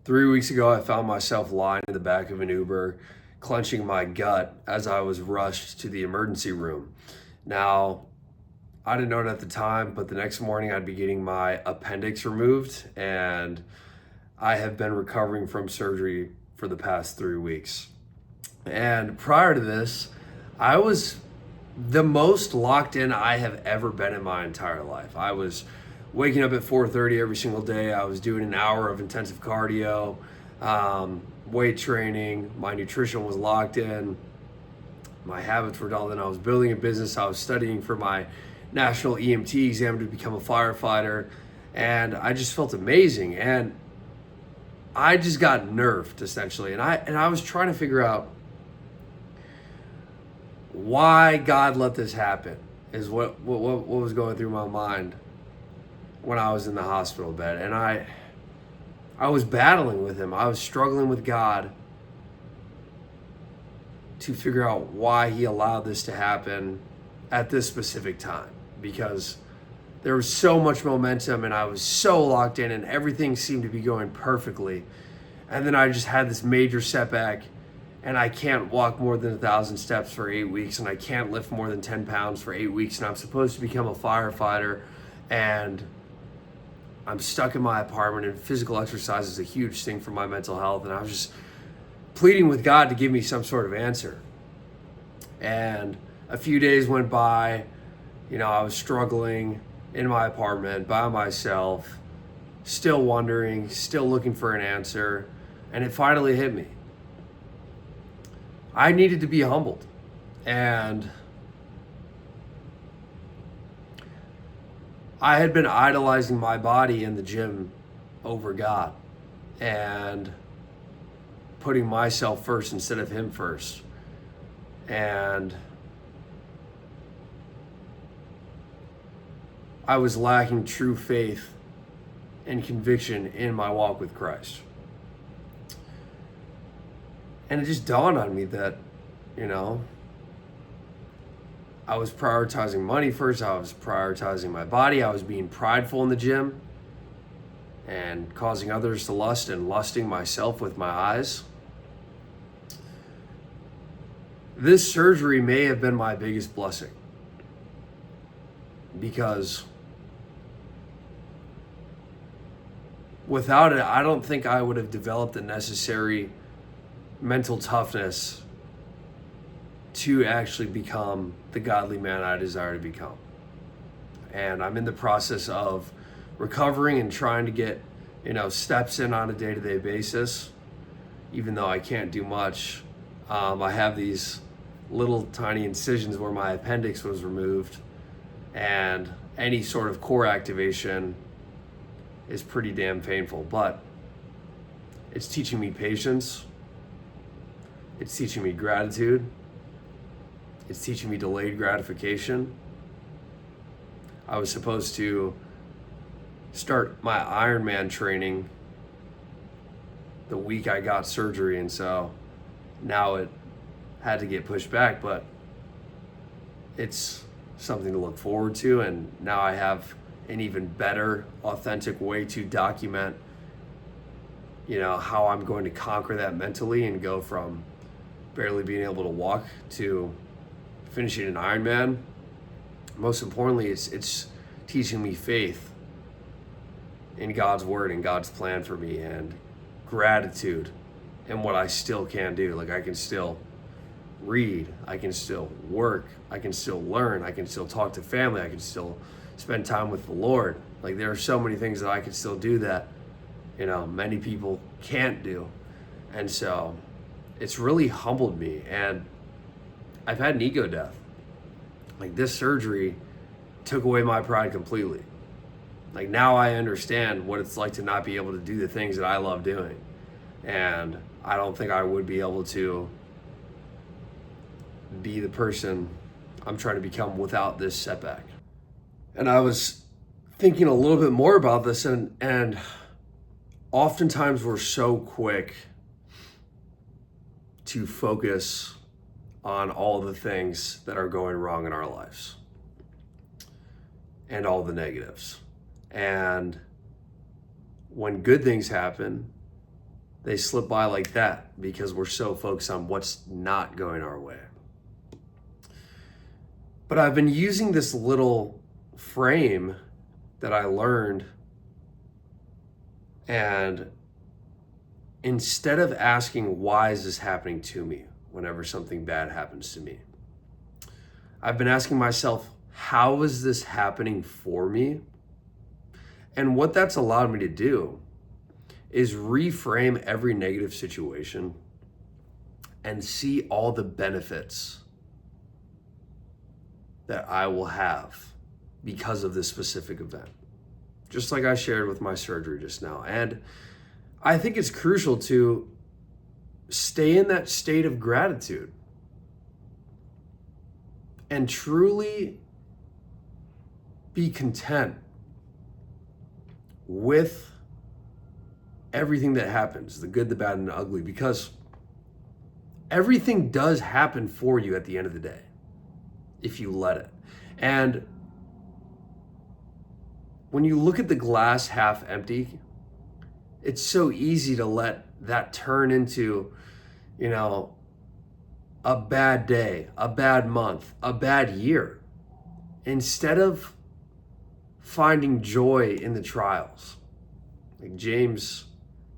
3 weeks ago, I found myself lying in the back of an Uber, clenching my gut as I was rushed to the emergency room. Now, I didn't know it at the time, but the next morning I'd be getting my appendix removed, and I have been recovering from surgery for the past 3 weeks. And prior to this, I was the most locked in I have ever been in my entire life. I was waking up at 4:30 every single day. I was doing an hour of intensive cardio, weight training. My nutrition was locked in. My habits were dialed in. I was building a business. I was studying for my national EMT exam to become a firefighter. And I just felt amazing. And I just got nerfed essentially. And I was trying to figure out why God let this happen is what was going through my mind when I was in the hospital bed. And I was battling with him. I was struggling with God to figure out why he allowed this to happen at this specific time, because there was so much momentum and I was so locked in and everything seemed to be going perfectly. And then I just had this major setback, and I can't walk more than 1,000 steps for 8 weeks, and I can't lift more than 10 pounds for 8 weeks, and I'm supposed to become a firefighter, and I'm stuck in my apartment, and physical exercise is a huge thing for my mental health, and I was just pleading with God to give me some sort of answer. And a few days went by, I was struggling in my apartment by myself, still wondering, still looking for an answer, and it finally hit me. I needed to be humbled. And I had been idolizing my body in the gym over God and putting myself first instead of him first. And I was lacking true faith and conviction in my walk with Christ. And it just dawned on me that, I was prioritizing money first. I was prioritizing my body. I was being prideful in the gym and causing others to lust and lusting myself with my eyes. This surgery may have been my biggest blessing, because without it, I don't think I would have developed the necessary mental toughness to actually become the godly man I desire to become. And I'm in the process of recovering and trying to get, steps in on a day-to-day basis. Even though I can't do much, I have these little tiny incisions where my appendix was removed, and any sort of core activation is pretty damn painful. But it's teaching me patience. It's teaching me gratitude. It's teaching me delayed gratification. I was supposed to start my Ironman training the week I got surgery, and so now it had to get pushed back, but it's something to look forward to, and now I have an even better, authentic way to document, how I'm going to conquer that mentally and go from barely being able to walk to finishing an Ironman. Most importantly, it's teaching me faith in God's word and God's plan for me, and gratitude in what I still can do. Like, I can still read, I can still work, I can still learn, I can still talk to family, I can still spend time with the Lord. Like, there are so many things that I can still do that, many people can't do. And so it's really humbled me, and I've had an ego death. Like, this surgery took away my pride completely. Like, now I understand what it's like to not be able to do the things that I love doing. And I don't think I would be able to be the person I'm trying to become without this setback. And I was thinking a little bit more about this, and oftentimes we're so quick to focus on all the things that are going wrong in our lives and all the negatives. And when good things happen, they slip by like that because we're so focused on what's not going our way. But I've been using this little frame that I learned, and instead of asking, why is this happening to me whenever something bad happens to me, I've been asking myself, how is this happening for me? And what that's allowed me to do is reframe every negative situation and see all the benefits that I will have because of this specific event. Just like I shared with my surgery just now. And I think it's crucial to stay in that state of gratitude and truly be content with everything that happens, the good, the bad, and the ugly, because everything does happen for you at the end of the day if you let it. And when you look at the glass half empty, it's so easy to let that turn into, a bad day, a bad month, a bad year, instead of finding joy in the trials. Like James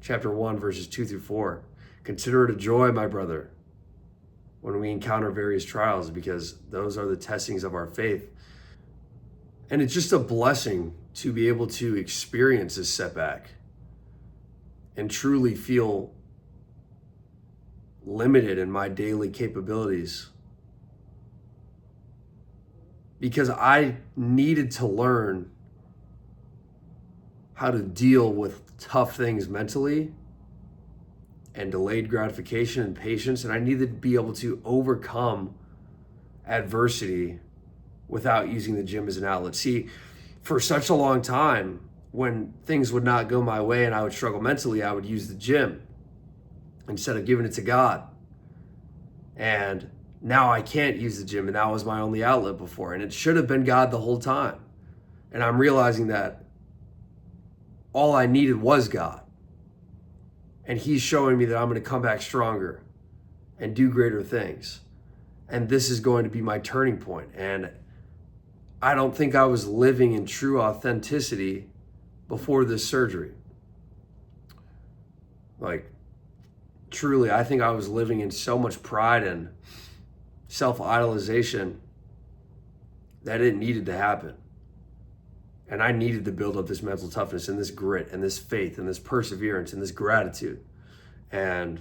chapter 1, verses 2-4. Consider it a joy, my brother, when we encounter various trials, because those are the testings of our faith. And it's just a blessing to be able to experience this setback and truly feel limited in my daily capabilities, because I needed to learn how to deal with tough things mentally and delayed gratification and patience. And I needed to be able to overcome adversity without using the gym as an outlet. See, for such a long time, when things would not go my way and I would struggle mentally, I would use the gym instead of giving it to God. And now I can't use the gym, and that was my only outlet before. And it should have been God the whole time. And I'm realizing that all I needed was God. And He's showing me that I'm going to come back stronger and do greater things. And this is going to be my turning point. And I don't think I was living in true authenticity before this surgery. Like, truly, I think I was living in so much pride and self-idolization that it needed to happen. And I needed to build up this mental toughness and this grit and this faith and this perseverance and this gratitude. And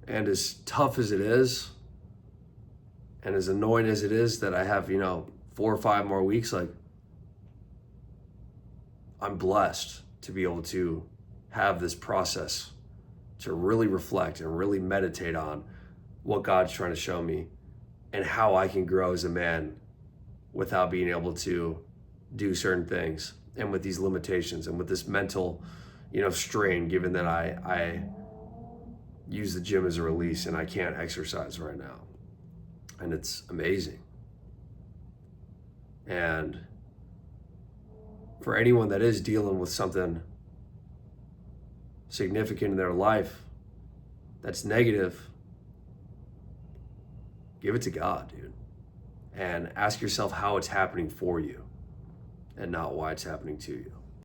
as tough as it is, and as annoying as it is that I have, 4 or 5 more weeks, like, I'm blessed to be able to have this process to really reflect and really meditate on what God's trying to show me and how I can grow as a man without being able to do certain things, and with these limitations and with this mental, strain, given that I use the gym as a release and I can't exercise right now. And it's amazing. And for anyone that is dealing with something significant in their life that's negative, give it to God, dude. And ask yourself how it's happening for you and not why it's happening to you.